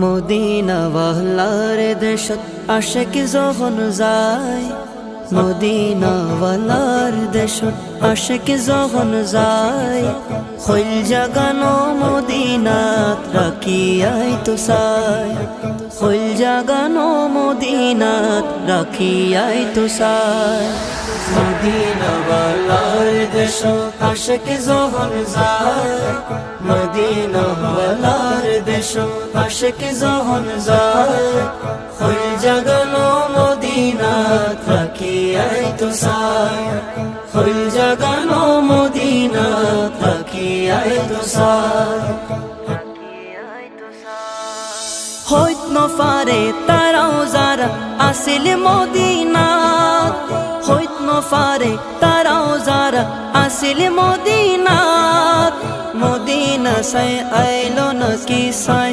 Medina ওয়ালার দেশত আশিক যখন যায়, মদিনা ওয়ালার দেশত আশিক যখন যায়, হইল জাগানো মদিনাত রাখিয়াই তো চাই, হইল জাগানো মদিনাত রাখিয়াই তো চাই। মদিনা ওয়ালার দেশত আশিক যখন যায়, মদিনা ওয়ালার দেশত আশিক যখন যায়, হইল জাগানো মদিনাত রাখিয়াই তো চাই, হইল জাগানো মদিনাত রাখিয়াই তো চাই। হইত নফারে তারাও যারা আসিল মদিনাত, হইত নফারে তারাও যারা আসিল মদিনাত, মদিনা সাই আইলো নাকি সাই